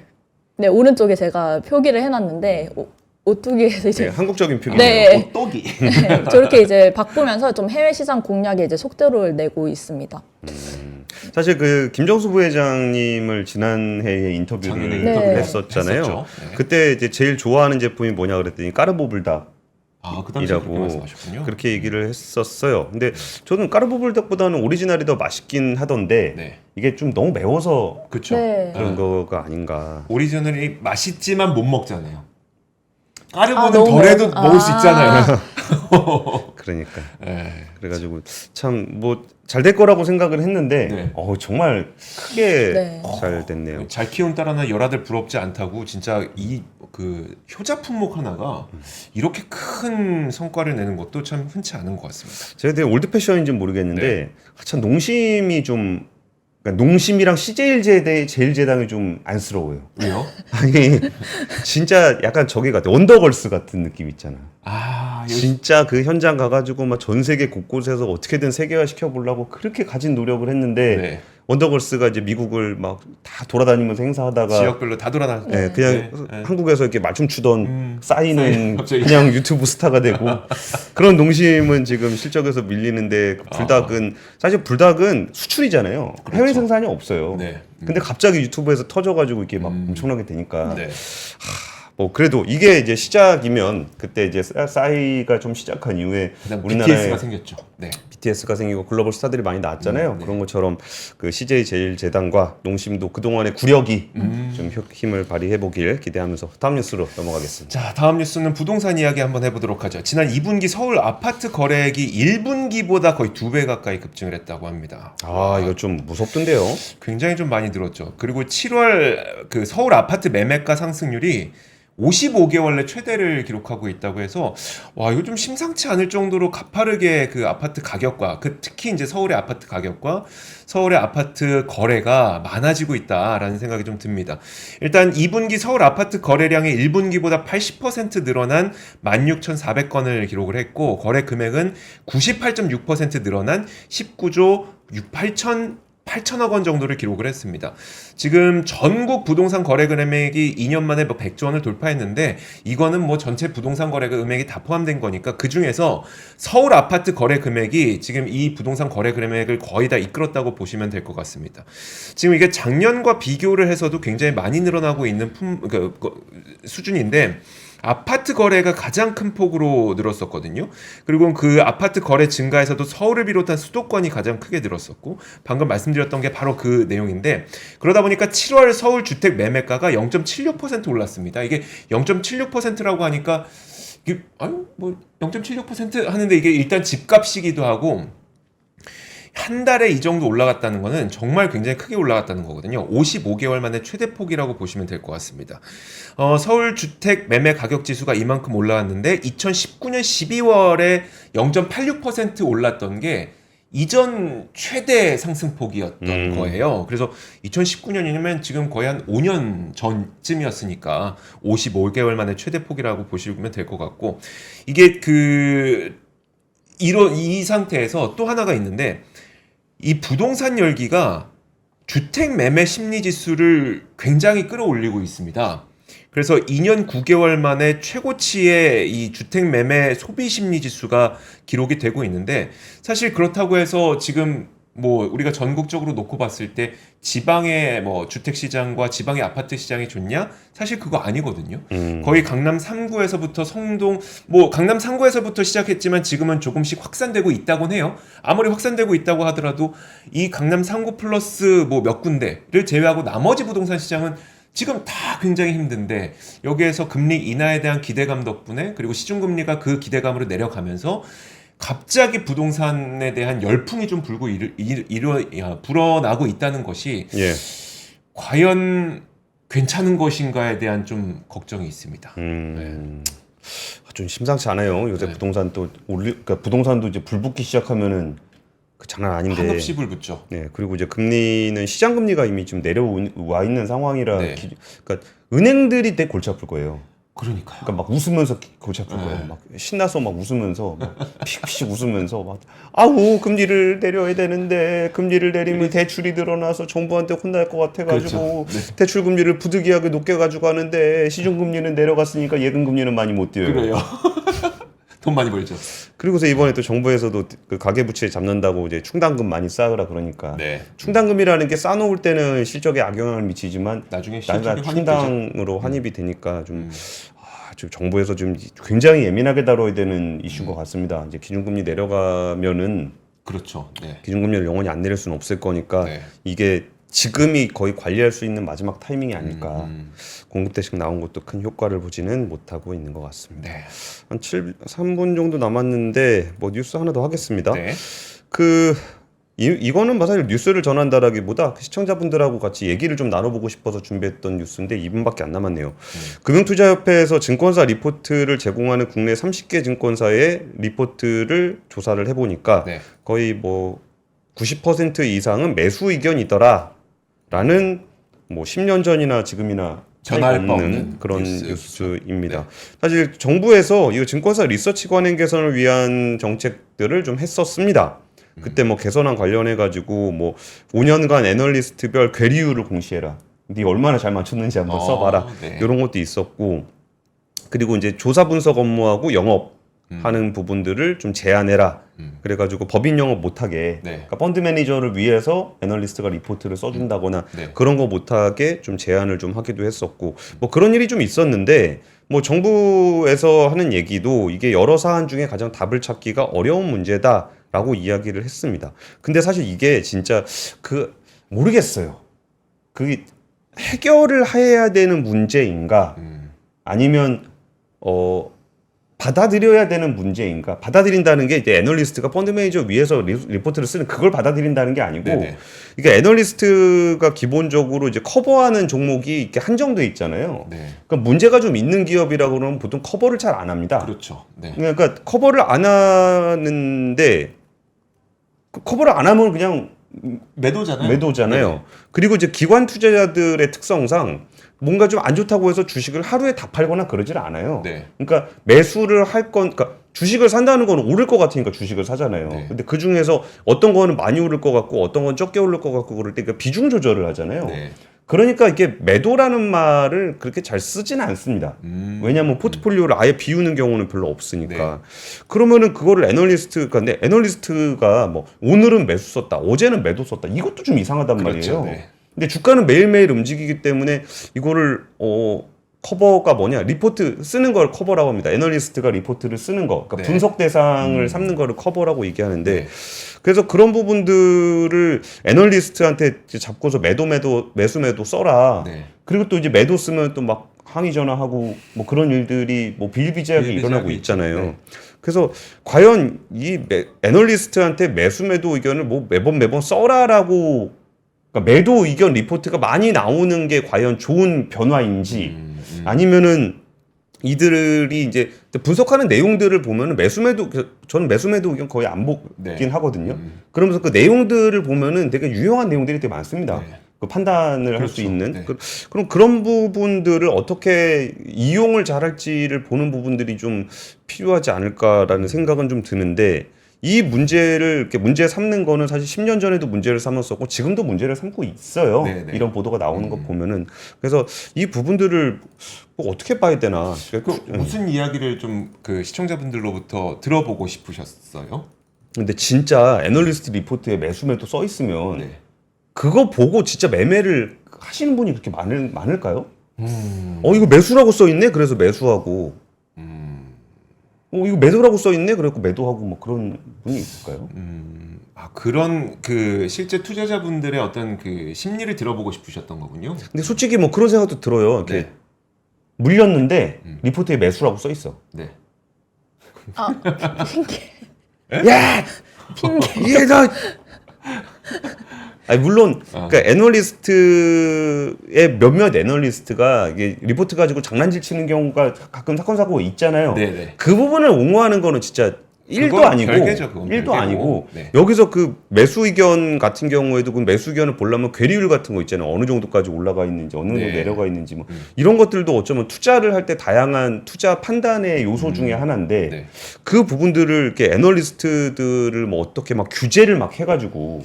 네, 오른쪽에 제가 표기를 해놨는데 오뚜기에서 이제 네, 한국적인 표기네요. 네. 오또기. 네, 저렇게 이제 바꾸면서 좀 해외 시장 공략에 이제 속도를 내고 있습니다. 사실 그 김정수 부회장님을 지난해에 인터뷰를 작년에 네. 인터뷰를 했었잖아요. 했었죠. 네. 그때 이제 제일 좋아하는 제품이 뭐냐 그랬더니 까르보 불닭. 아, 그 당시에 그렇게 이라고 말씀하셨군요. 그렇게 얘기를 했었어요. 근데 저는 까르보 불닭보다는 오리지널이 더 맛있긴 하던데 네. 이게 좀 너무 매워서 그렇죠. 네. 그런 거가 아닌가. 오리지널이 맛있지만 못 먹잖아요. 까르보는 너무 덜해도 매워. 먹을 수 있잖아요. 그러니까 네. 그래가지고 참 뭐 잘 될 거라고 생각을 했는데 네. 정말 크게 네. 잘 됐네요. 잘 키운 딸 하나 열아들 부럽지 않다고 진짜 이 그 효자 품목 하나가 이렇게 큰 성과를 내는 것도 참 흔치 않은 것 같습니다. 제가 되게 올드 패션인지는 모르겠는데 참 농심이 좀 그러니까 농심이랑 CJ 제일제당이 좀 안쓰러워요. 왜요? 아니 진짜 약간 저기 같아. 원더걸스 같은 느낌 있잖아. 아 진짜 그 현장 가가지고 막 전 세계 곳곳에서 어떻게든 세계화 시켜보려고 그렇게 가진 노력을 했는데 네. 원더걸스가 이제 미국을 막 다 돌아다니면서 행사하다가 지역별로 다 돌아다녔. 네, 그냥 한국에서 이렇게 맞춤 추던 싸이는 갑자기. 그냥 유튜브 스타가 되고 그런 농심은 지금 실적에서 밀리는데 불닭은 사실 불닭은 수출이잖아요. 해외 생산이 없어요. 네. 근데 갑자기 유튜브에서 터져가지고 이렇게 막 엄청나게 되니까 네. 뭐 그래도 이게 이제 시작이면 그때 이제 싸이가 좀 시작한 이후에 그다음 우리나라에 BTS가 생겼죠. 네. BTS가 생기고 글로벌 스타들이 많이 나왔잖아요. 네. 그런 것처럼 그 CJ 제일재단과 농심도 그동안의 구력이 좀 힘을 발휘해 보길 기대하면서 다음 뉴스로 넘어가겠습니다. 자, 다음 뉴스는 부동산 이야기 한번 해보도록 하죠. 지난 2분기 서울 아파트 거래액이 1분기보다 거의 2배 가까이 급증을 했다고 합니다. 아, 이거 좀 무섭던데요. 굉장히 좀 많이 늘었죠. 그리고 7월 그 서울 아파트 매매가 상승률이 55개월 내 최대를 기록하고 있다고 해서 와 이거 좀 심상치 않을 정도로 가파르게 그 아파트 가격과 그 특히 이제 서울의 아파트 가격과 서울의 아파트 거래가 많아지고 있다라는 생각이 좀 듭니다. 일단 2분기 서울 아파트 거래량이 1분기보다 80% 늘어난 16,400건을 기록을 했고 거래 금액은 98.6% 늘어난 19조 8천억 원 정도를 기록을 했습니다. 지금 전국 부동산 거래 금액이 2년 만에 뭐 100조 원을 돌파했는데 이거는 뭐 전체 부동산 거래 금액이 다 포함된 거니까 그 중에서 서울 아파트 거래 금액이 지금 이 부동산 거래 금액을 거의 다 이끌었다고 보시면 될 것 같습니다. 지금 이게 작년과 비교를 해서도 굉장히 많이 늘어나고 있는 수준인데 아파트 거래가 가장 큰 폭으로 늘었었거든요. 그리고 그 아파트 거래 증가에서도 서울을 비롯한 수도권이 가장 크게 늘었었고 방금 말씀드렸던 게 바로 그 내용인데 그러다 보니까 7월 서울 주택 매매가가 0.76% 올랐습니다. 이게 0.76%라고 하니까 이게 아유 뭐 0.76% 하는데 이게 일단 집값이기도 하고 한 달에 이 정도 올라갔다는 거는 정말 굉장히 크게 올라갔다는 거거든요. 55개월 만에 최대폭이라고 보시면 될 것 같습니다. 서울 주택 매매 가격 지수가 이만큼 올라왔는데 2019년 12월에 0.86% 올랐던 게 이전 최대 상승폭이었던 거예요. 그래서 2019년이면 지금 거의 한 5년 전쯤이었으니까 55개월 만에 최대폭이라고 보시면 될 것 같고 이게 이 상태에서 또 하나가 있는데 이 부동산 열기가 주택 매매 심리 지수를 굉장히 끌어올리고 있습니다. 그래서 2년 9개월 만에 최고치의 이 주택 매매 소비 심리 지수가 기록이 되고 있는데 사실 그렇다고 해서 지금 뭐 우리가 전국적으로 놓고 봤을 때 지방의 뭐 주택 시장과 지방의 아파트 시장이 좋냐? 사실 그거 아니거든요. 거의 강남 3구에서부터 성동 뭐 강남 3구에서부터 시작했지만 지금은 조금씩 확산되고 있다곤 해요. 아무리 확산되고 있다고 하더라도 이 강남 3구 플러스 뭐 몇 군데를 제외하고 나머지 부동산 시장은 지금 다 굉장히 힘든데 여기에서 금리 인하에 대한 기대감 덕분에 그리고 시중금리가 그 기대감으로 내려가면서 갑자기 부동산에 대한 열풍이 좀 불어나고 있다는 것이 예. 과연 괜찮은 것인가에 대한 좀 걱정이 있습니다. 좀 심상치 않아요. 요새 네. 부동산 또 그러니까 부동산도 이제 불붙기 시작하면은 그 장난 아닌데. 한없이 불붙죠. 네, 그리고 이제 금리는 시장 금리가 이미 좀 내려와 있는 상황이라 네. 그러니까 은행들이 되게 골치 아플 거예요. 그러니까요. 그러니까 막 웃으면서 골치 아플 거예요. 막 신나서 막 웃으면서 막 픽픽 웃으면서 막 아우 금리를 내려야 되는데 금리를 내리면 대출이 늘어나서 정부한테 혼날 것 같아가지고 그렇죠. 네. 대출 금리를 부득이하게 높게 가지고 가는데 시중 금리는 내려갔으니까 예금 금리는 많이 못 뛰어요. 그래요. 돈 많이 벌죠. 그리고서 이번에 또 정부에서도 그 가계부채 잡는다고 이제 충당금 많이 쌓으라 그러니까 네. 충당금이라는 게 쌓아놓을 때는 실적에 악영향을 미치지만 나중에 실적이 나중에 환입되죠. 충당으로 환입이 되니까 좀 지금 정부에서 좀 굉장히 예민하게 다뤄야 되는 이슈인 것 같습니다. 이제 기준금리 내려가면은 그렇죠. 네. 기준금리를 영원히 안 내릴 수는 없을 거니까 네. 이게 지금이 거의 관리할 수 있는 마지막 타이밍이 아닐까. 공급대책 나온 것도 큰 효과를 보지는 못하고 있는 것 같습니다. 네. 한 3분 정도 남았는데 뭐 뉴스 하나 더 하겠습니다. 네. 이거는 뭐 사실 뉴스를 전한다라기보다 시청자분들하고 같이 얘기를 좀 나눠보고 싶어서 준비했던 뉴스인데 2분밖에 안 남았네요. 금융투자협회에서 증권사 리포트를 제공하는 국내 30개 증권사의 리포트를 조사를 해보니까 네. 거의 뭐 90% 이상은 매수 의견이더라라는 뭐 10년 전이나 지금이나 전할 바 없는 없는 그런 뉴스. 뉴스입니다. 네. 사실 정부에서 이 증권사 리서치 관행 개선을 위한 정책들을 좀 했었습니다. 그때 뭐 개선안 관련해 가지고 뭐 5년간 애널리스트별 괴리율을 공시해라. 네 얼마나 잘 맞췄는지 한번 써봐라. 네. 이런 것도 있었고, 그리고 이제 조사 분석 업무하고 영업하는 부분들을 좀 제한해라. 그래가지고 법인 영업 못하게, 네. 그러니까 펀드 매니저를 위해서 애널리스트가 리포트를 써준다거나 네. 그런 거 못하게 좀 제한을 좀 하기도 했었고, 뭐 그런 일이 좀 있었는데, 뭐 정부에서 하는 얘기도 이게 여러 사안 중에 가장 답을 찾기가 어려운 문제다라고 이야기를 했습니다. 근데 사실 이게 진짜 모르겠어요. 그게 해결을 해야 되는 문제인가, 아니면 받아들여야 되는 문제인가. 받아들인다는 게 이제 애널리스트가 펀드 매니저 위에서 리포트를 쓰는 그걸 받아들인다는 게 아니고, 네네. 이게 애널리스트가 기본적으로 이제 커버하는 종목이 이렇게 한정돼 있잖아요. 네. 그러니까 문제가 좀 있는 기업이라고 그러면 보통 커버를 잘 안 합니다. 그렇죠. 네. 그러니까 커버를 안 하는데, 커버를 안 하면 그냥 매도잖아요. 네. 그리고 이제 기관 투자자들의 특성상 뭔가 좀 안 좋다고 해서 주식을 하루에 다 팔거나 그러질 않아요. 네. 그러니까 매수를 그러니까 주식을 산다는 건 오를 것 같으니까 주식을 사잖아요. 네. 근데 그 중에서 어떤 거는 많이 오를 것 같고 어떤 건 적게 오를 것 같고 그럴 때 그러니까 비중 조절을 하잖아요. 네. 그러니까 이게 매도라는 말을 그렇게 잘 쓰지는 않습니다. 왜냐하면 포트폴리오를 아예 비우는 경우는 별로 없으니까. 네. 그러면은 그거를 근데 애널리스트가 뭐 오늘은 매수 썼다, 어제는 매도 썼다, 이것도 좀 이상하단 그렇죠. 말이에요. 네. 근데 주가는 매일매일 움직이기 때문에 이거를 커버가 뭐냐, 리포트 쓰는 걸 커버라고 합니다. 애널리스트가 리포트를 쓰는 거, 그러니까 네. 분석 대상을 삼는 거를 커버라고 얘기하는데, 네. 그래서 그런 부분들을 애널리스트한테 이제 잡고서 매수 써라. 네. 그리고 또 이제 매도 쓰면 또 막 항의 전화하고 뭐 그런 일들이 뭐 비일비재하게 일어나고 있잖아요. 네. 그래서 과연 이 애널리스트한테 매도 의견을 뭐 매번 써라라고, 그러니까 매도 의견 리포트가 많이 나오는 게 과연 좋은 변화인지, 아니면은 이들이 이제 분석하는 내용들을 보면은 저는 매도 의견 거의 안 보긴 네. 하거든요. 그러면서 그 내용들을 보면은 되게 유용한 내용들이 되게 많습니다. 네. 그 판단을 할 수 그렇죠. 있는. 네. 그럼 그런 부분들을 어떻게 이용을 잘할지를 보는 부분들이 좀 필요하지 않을까라는 생각은 좀 드는데, 이 문제를 이렇게 문제 삼는 거는 사실 10년 전에도 문제를 삼았었고 지금도 문제를 삼고 있어요. 네네. 이런 보도가 나오는 거 보면은. 그래서 이 부분들을 뭐 어떻게 봐야 되나. 무슨 이야기를 좀 그 시청자분들로부터 들어보고 싶으셨어요? 근데 진짜 애널리스트 리포트에 매도 써 있으면 네. 그거 보고 진짜 매매를 하시는 분이 그렇게 많을까요? 이거 매수라고 써 있네. 그래서 매수하고. 이거 매도라고 써 있네. 그래서 매도하고 뭐 그런 분이 있을까요? 그런 그 실제 투자자분들의 어떤 그 심리를 들어보고 싶으셨던 거군요. 근데 솔직히 뭐 그런 생각도 들어요. 이렇게 네. 물렸는데 리포트에 매수라고 써 있어. 네. 핑계. 야, 이게 나. 아니 물론 그러니까 애널리스트의 몇몇 애널리스트가 이게 리포트 가지고 장난질 치는 경우가 가끔 사건 사고가 있잖아요. 네네. 그 부분을 옹호하는 거는 진짜 1도 그건 아니고 별개죠, 그건 1도 별개고. 아니고 네. 여기서 그 매수 의견 같은 경우에도 그 매수 의견을 보려면 괴리율 같은 거 있잖아요. 어느 정도까지 올라가 있는지 어느 정도 네. 내려가 있는지 뭐 이런 것들도 어쩌면 투자를 할 때 다양한 투자 판단의 요소 중에 하나인데 네. 그 부분들을 이렇게 애널리스트들을 뭐 어떻게 막 규제를 막 해가지고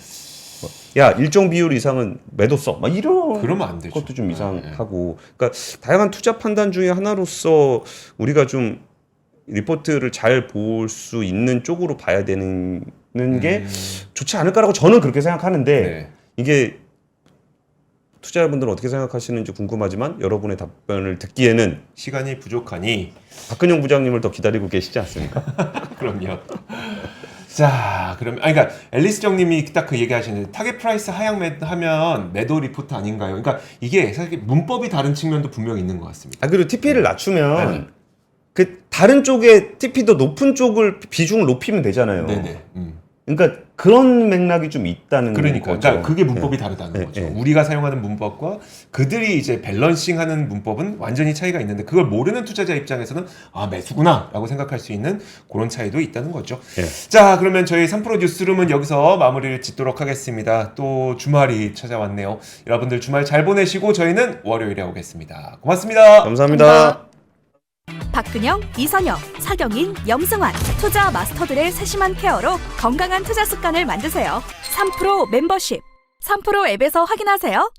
야 일정 비율 이상은 매도 써 막 이런 그러면 안 되죠. 것도 좀 이상하고 그러니까 다양한 투자 판단 중에 하나로서 우리가 좀 리포트를 잘 볼 수 있는 쪽으로 봐야 되는 게 좋지 않을까라고 저는 그렇게 생각하는데 네. 이게 투자자분들은 어떻게 생각하시는지 궁금하지만 여러분의 답변을 듣기에는 시간이 부족하니 박근영 부장님을 더 기다리고 계시지 않습니까? 그럼요. 자, 그러면 그러니까 앨리스 정님이 딱 그 얘기하시는데 타겟 프라이스 하향하면 매도 리포트 아닌가요? 그러니까 이게 사실 문법이 다른 측면도 분명히 있는 것 같습니다. 그리고 TP를 낮추면 그 다른 쪽에 TP도 높은 쪽을 비중을 높이면 되잖아요. 네네. 그러니까 그런 맥락이 좀 있다는 그러니까, 거죠. 그러니까 그게 문법이 다르다는 네, 거죠. 네. 우리가 사용하는 문법과 그들이 이제 밸런싱하는 문법은 완전히 차이가 있는데 그걸 모르는 투자자 입장에서는 아 매수구나라고 생각할 수 있는 그런 차이도 있다는 거죠. 네. 자, 그러면 저희 3프로 뉴스룸은 여기서 마무리를 짓도록 하겠습니다. 또 주말이 찾아왔네요. 여러분들 주말 잘 보내시고 저희는 월요일에 오겠습니다. 고맙습니다. 감사합니다. 박근영, 이선영, 사경인, 염승환 투자 마스터들의 세심한 케어로 건강한 투자 습관을 만드세요. 3프로 멤버십 3프로 앱에서 확인하세요.